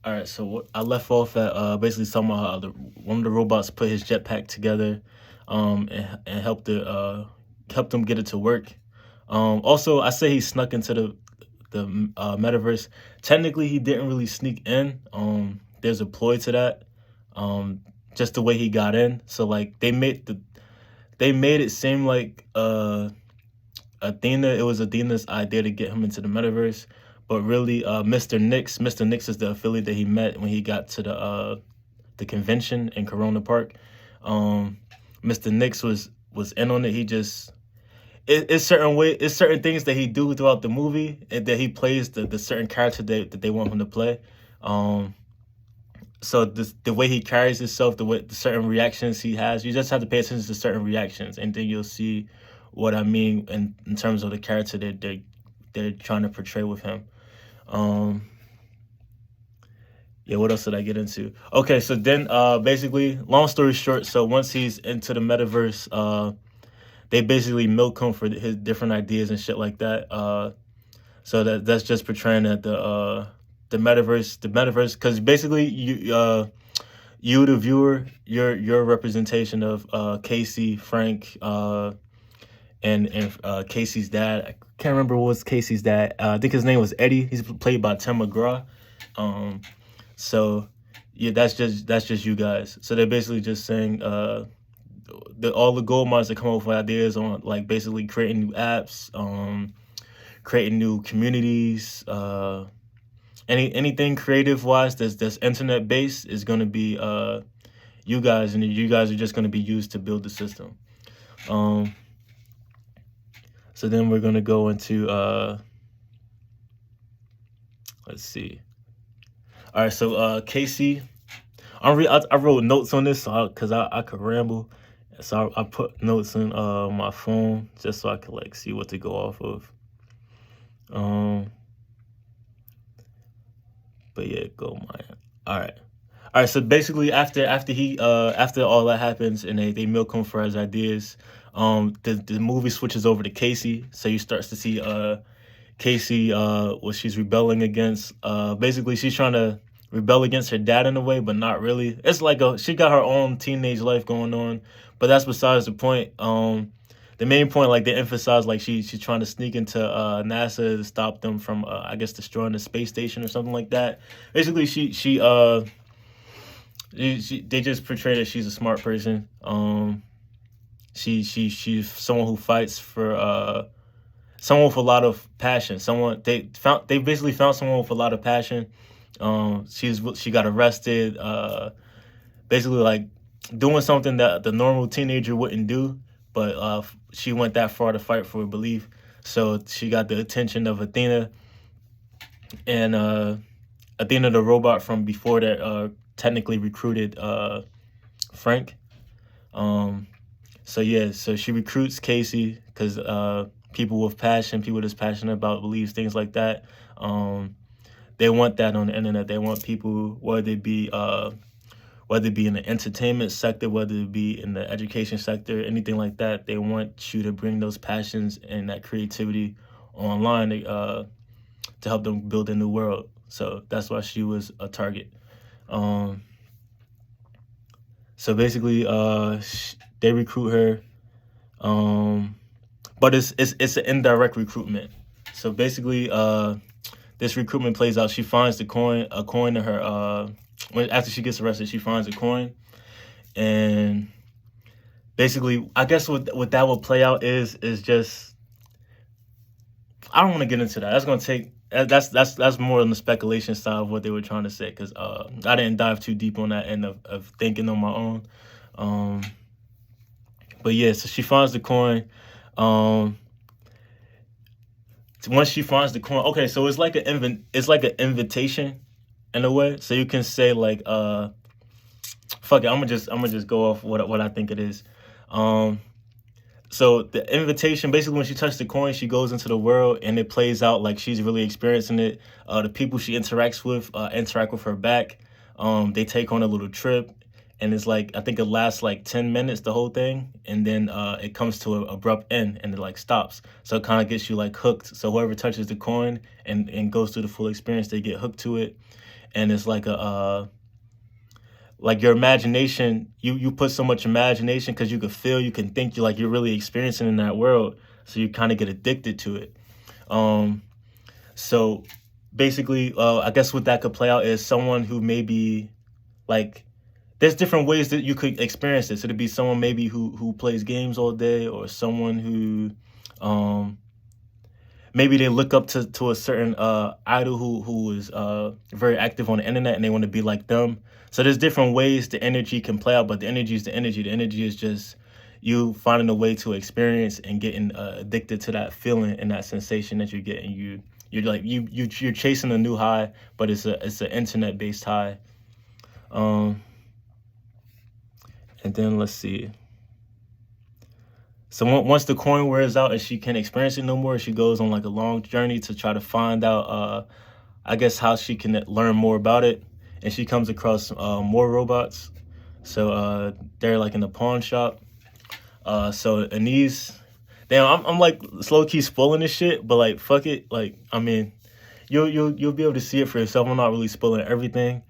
All right, so I left off at basically talking about how one of the robots put his jetpack together, and helped him get it to work. Also, I say he snuck into the metaverse. Technically, he didn't really sneak in. There's a ploy to that. Um, just the way he got in. So like they made it seem like Athena. It was Athena's idea to get him into the metaverse, but really, Mr. Nix is the affiliate that he met when he got to the convention in Corona Park. Um, Mr. Nix was in on it. He just it's certain things that he do throughout the movie and that he plays the certain character that they want him to play. Um, so the way he carries himself, the certain reactions he has, you just have to pay attention to certain reactions, and then you'll see what I mean in terms of the character that they're trying to portray with him. Um, yeah, what else did I get into? Okay, so then basically, long story short, so once he's into the metaverse, they basically milk him for his different ideas and shit like that. So that's just portraying that the metaverse, because basically you the viewer, your representation of Casey, Frank, and Casey's dad. I can't remember what was Casey's dad. I think his name was Eddie. He's played by Tim McGraw. Um, so yeah, that's just you guys. So they're basically just saying all the gold mines that come up with ideas on like basically creating new apps, creating new communities, anything creative wise that's internet based is gonna be you guys, and you guys are just gonna be used to build the system. Um, so then we're gonna go into let's see. All right, so Casey, I wrote notes on this so because I could ramble. So I put notes in my phone just so I could like see what to go off of. Um, but yeah, go Maya. All right. All right, so basically, after all that happens and they milk him for his ideas, the movie switches over to Casey. So you starts to see Casey, what she's rebelling against. Basically, she's trying to rebel against her dad in a way, but not really. It's like she got her own teenage life going on, but that's besides the point. The main point, like they emphasize, like she's trying to sneak into NASA to stop them from, I guess, destroying the space station or something like that. Basically, they just portray that she's a smart person. She's someone who fights for someone with a lot of passion. They basically found someone with a lot of passion. She got arrested. Basically like doing something that the normal teenager wouldn't do, but she went that far to fight for a belief. So she got the attention of Athena, and Athena, the robot from before that, technically recruited Frank. Um, so yeah, so she recruits Casey because people with passion, people that's passionate about beliefs, things like that. Um, they want that on the internet. They want people, whether it be in the entertainment sector, whether it be in the education sector, anything like that. They want you to bring those passions and that creativity online to help them build a new world. So that's why she was a target. Um, so basically, they recruit her, um, but it's an indirect recruitment. So basically, this recruitment plays out. She finds a coin in her. After she gets arrested, she finds a coin, and basically, I guess what that will play out is just I don't want to get into that. That's gonna take that's more on the speculation side of what they were trying to say because I didn't dive too deep on that end of thinking on my own. Um, but yeah, so she finds the coin. Um, Once she finds the coin, okay, so it's like an invitation in a way. So you can say like fuck it, I'm gonna just go off what I think it is. Um, so the invitation, basically, when she touched the coin, she goes into the world, and it plays out like she's really experiencing it. The people she interacts with interact with her back. They take on a little trip, and it's like I think it lasts like 10 minutes, the whole thing, and then it comes to an abrupt end, and it like stops. So it kind of gets you like hooked. So whoever touches the coin and goes through the full experience, they get hooked to it. and it's like a like your imagination. You put so much imagination because you can feel, you can think, you're really experiencing in that world. So you kind of get addicted to it. Um, so basically, I guess what that could play out is someone who maybe like there's different ways that you could experience this. It'd be someone maybe who plays games all day, or someone who um, maybe they look up to a certain idol who is very active on the internet, and they want to be like them. So there's different ways the energy can play out, but the energy is the energy. The energy is just you finding a way to experience and getting addicted to that feeling and that sensation that you're getting. You're chasing a new high, but it's an internet based high. Um, and then let's see. So once the coin wears out and she can't experience it no more, she goes on like a long journey to try to find out, I guess, how she can learn more about it. And she comes across more robots. So they're like in the pawn shop. So and these, damn, I'm like slow key spoiling this shit, but like fuck it, like I mean, you'll be able to see it for yourself. I'm not really spoiling everything.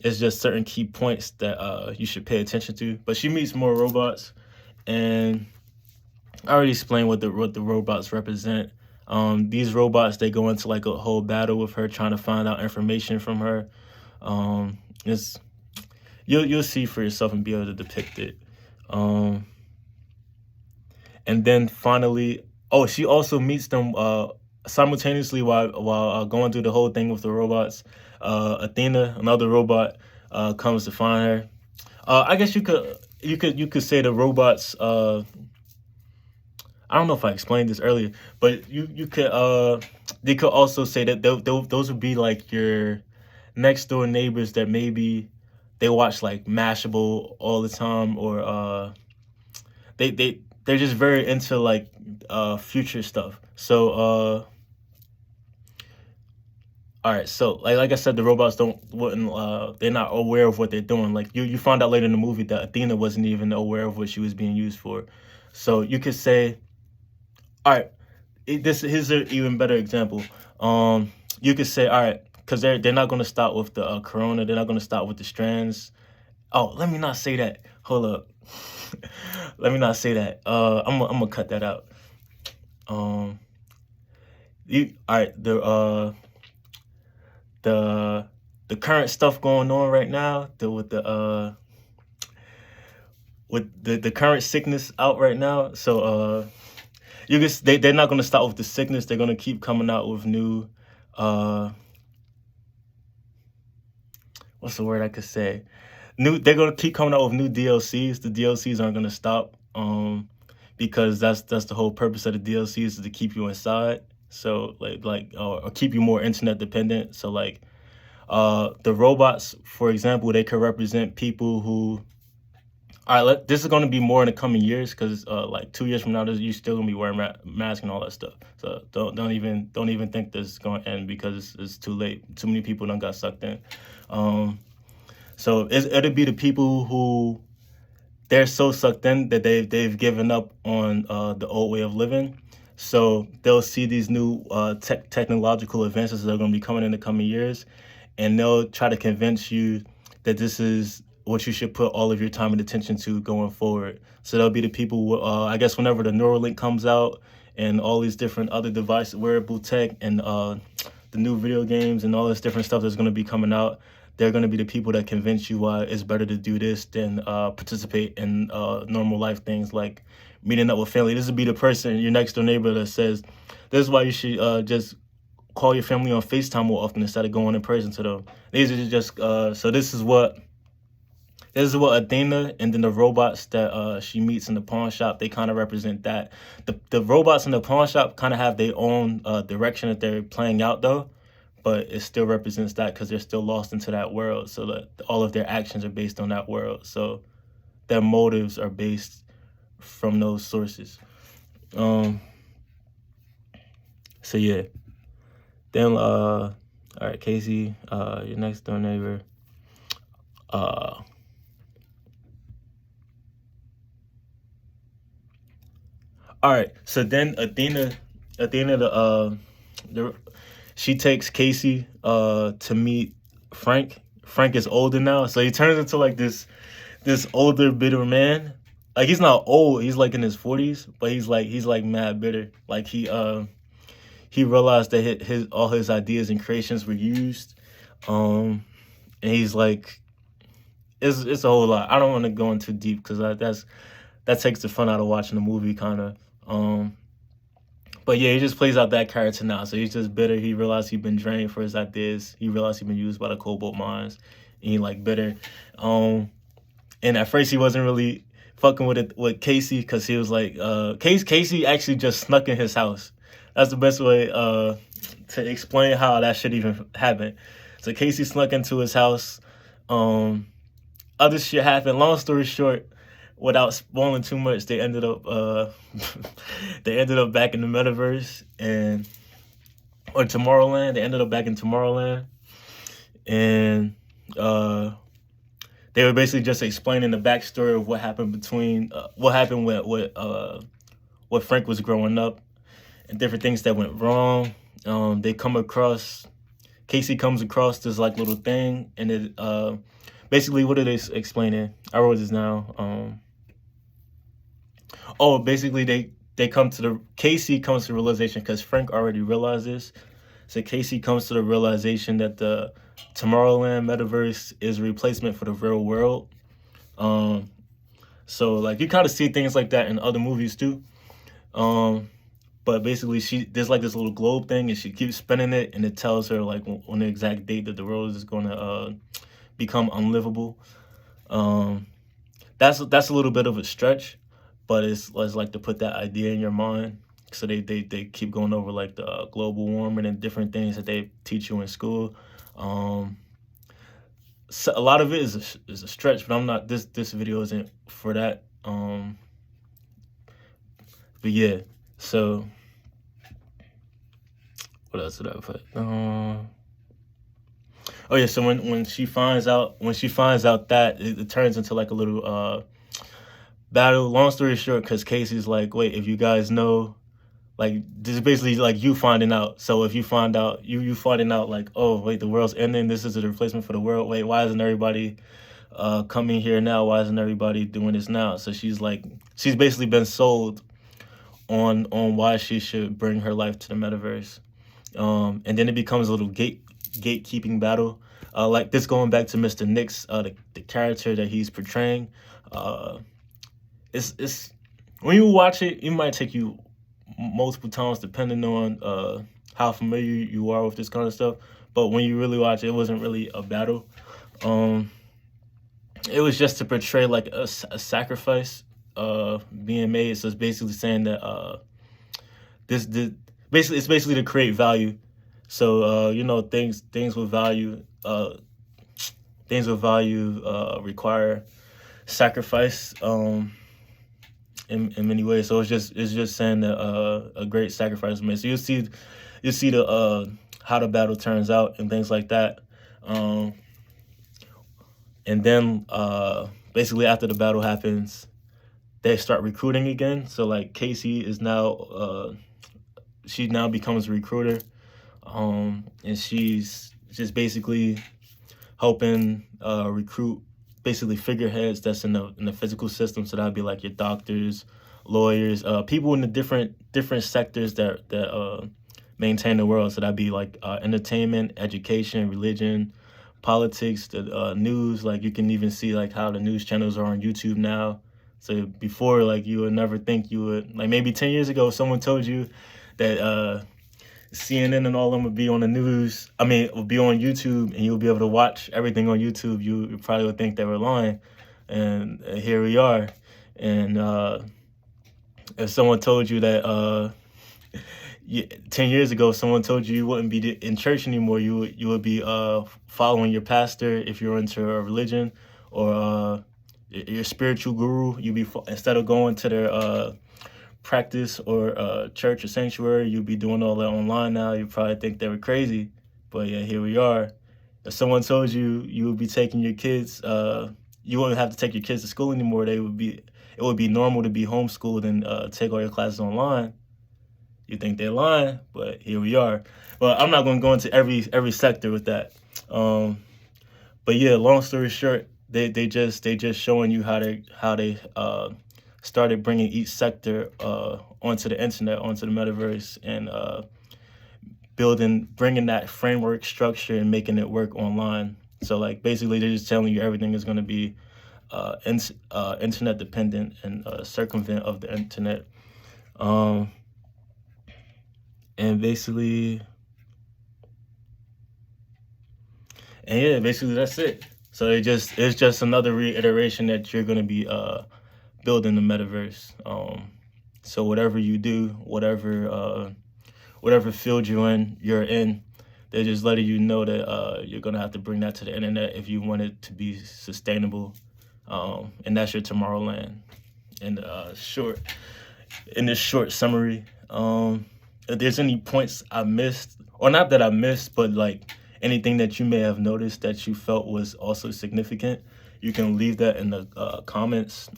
It's just certain key points that you should pay attention to. But she meets more robots, and I already explained what the robots represent. These robots, they go into like a whole battle with her, trying to find out information from her. It's you'll see for yourself and be able to depict it. Um, and then finally, oh, she also meets them simultaneously while going through the whole thing with the robots. Athena, another robot, comes to find her. I guess you could say the robots. I don't know if I explained this earlier, but you could they could also say that those would be like your next door neighbors that maybe they watch like Mashable all the time, or they're just very into like future stuff. So all right, so like I said, the robots don't wouldn't they're not aware of what they're doing. Like you find out later in the movie that Athena wasn't even aware of what she was being used for. So you could say, all right, this here's an even better example. You could say, all right, because they're not going to stop with the corona. They're not going to stop with the strands. Oh, let me not say that. Hold up. Let me not say that. I'm gonna cut that out. Um, all right, the the current stuff going on right now, with the current sickness out right now. So they're not gonna stop with the sickness. They're gonna keep coming out with new what's the word I could say? They're gonna keep coming out with new DLCs. The DLCs aren't gonna stop. Because that's the whole purpose of the DLCs, is to keep you inside. So or keep you more internet dependent. So like the robots, for example, they could represent people who. All right, this is going to be more in the coming years, because like 2 years from now, you still gonna be wearing masks and all that stuff. So don't even think this is going to end, because it's too late. Too many people done got sucked in. So it'll be the people who they're so sucked in that they've given up on the old way of living. So they'll see these new technological advances that are going to be coming in the coming years, and they'll try to convince you that this is what you should put all of your time and attention to going forward. So they'll be the people, I guess, whenever the Neuralink comes out and all these different other device wearable tech, and the new video games and all this different stuff that's going to be coming out, they're going to be the people that convince you why it's better to do this than participate in normal life things like meeting up with family. This would be the person, your next door neighbor, that says, this is why you should just call your family on FaceTime more often instead of going in person to them. These are just, so this is what Athena, and then the robots that she meets in the pawn shop, they kind of represent that. The robots in the pawn shop kind of have their own direction that they're playing out, though, but it still represents that, because they're still lost into that world. So that all of their actions are based on that world. So their motives are based from those sources. So yeah. Then all right, Casey, your next door neighbor. All right, so then Athena, the she takes Casey to meet Frank. Frank is older now, so he turns into like this older bitter man. Like he's not old, he's like in his 40s, but he's like mad bitter. Like he realized that his all his ideas and creations were used. And he's like, it's a whole lot. I don't want to go into deep because that takes the fun out of watching the movie, kind of. But yeah, he just plays out that character now. So he's just bitter. He realized he's been drained for his ideas. He realized he's been used by the cobalt mines. And he like bitter. And at first he wasn't really fucking with Casey because he was like, Casey actually just snuck in his house. That's the best way to explain how that shit even happened. So Casey snuck into his house. Other shit happened. Long story short, without spoiling too much, they ended up back in the metaverse or Tomorrowland. They ended up back in Tomorrowland, and they were basically just explaining the backstory of what happened when Frank was growing up and different things that went wrong. Casey comes across this like little thing, and it basically what are they explaining? I wrote this down. Basically Casey comes to the realization because Frank already realized this. So Casey comes to the realization that the Tomorrowland metaverse is a replacement for the real world. So like you kind of see things like that in other movies too. But basically there's like this little globe thing, and she keeps spinning it, and it tells her like on the exact date that the world is going to become unlivable. That's a little bit of a stretch, but it's like to put that idea in your mind. So they keep going over like the global warming and different things that they teach you in school. So a lot of it is a stretch, but I'm not. This video isn't for that. But yeah, so what else did I put? Oh yeah, so when she finds out that it turns into like a little battle. Long story short, because Casey's like, wait, if you guys know, like this is basically like you finding out. So if you find out, you finding out like, oh wait, the world's ending. This is a replacement for the world. Wait, why isn't everybody coming here now? Why isn't everybody doing this now? So she's basically been sold on why she should bring her life to the metaverse. And then it becomes a little gatekeeping battle. Like this going back to Mr. Nix, the character that he's portraying. It's when you watch it, it might take you multiple times depending on how familiar you are with this kind of stuff. But when you really watch it, it wasn't really a battle. It was just to portray like a sacrifice being made. So it's basically saying that it's basically to create value. So things with value require sacrifice in many ways. So it's just saying that a great sacrifice was made. So you'll see the how the battle turns out and things like that. And then basically after the battle happens, they start recruiting again. So like Casey is now she now becomes a recruiter, and she's just basically helping recruit basically figureheads that's in the physical system. So that'd be like your doctors, lawyers, people in the different sectors that maintain the world. So that'd be like entertainment, education, religion, politics, the news. Like you can even see like how the news channels are on YouTube now. So before, like you would never think you would, like maybe 10 years ago, someone told you that CNN and all of them would be on the news. Would be on YouTube, and you'll be able to watch everything on YouTube. You probably would think they were lying, and here we are. And if someone told you that 10 years ago, someone told you wouldn't be in church anymore, you would be following your pastor if you're into a religion, or your spiritual guru. You'd be instead of going to their practice or church or sanctuary, you'd be doing all that online now. You probably think they were crazy, but yeah, here we are. If someone told you you would be taking your kids, you wouldn't have to take your kids to school anymore. It would be normal to be homeschooled and take all your classes online. You think they're lying, but here we are. But I'm not going to go into every sector with that. Um, but yeah, long story short, they just showing you how they started bringing each sector onto the internet, onto the metaverse, and bringing that framework structure and making it work online. So like basically, they're just telling you everything is going to be internet dependent and circumvent of the internet. Um, and basically, and yeah, basically that's it. So it's just another reiteration that you're going to be building the metaverse. So whatever you do, whatever field you're in, they're just letting you know that you're gonna have to bring that to the internet if you want it to be sustainable. And that's your Tomorrowland. In short, in this short summary, if there's any points I missed, or not that I missed, but like anything that you may have noticed that you felt was also significant, you can leave that in the comments.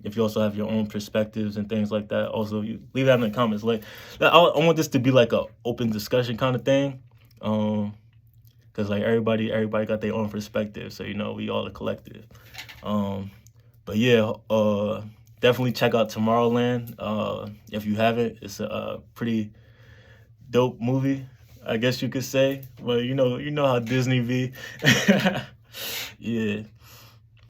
If you also have your own perspectives and things like that, also you leave that in the comments. Like, I want this to be like a open discussion kind of thing, because like everybody got their own perspective, so you know we all a collective. But yeah, definitely check out Tomorrowland. If you haven't, it's a pretty dope movie, I guess you could say. Well, you know how Disney be. Yeah.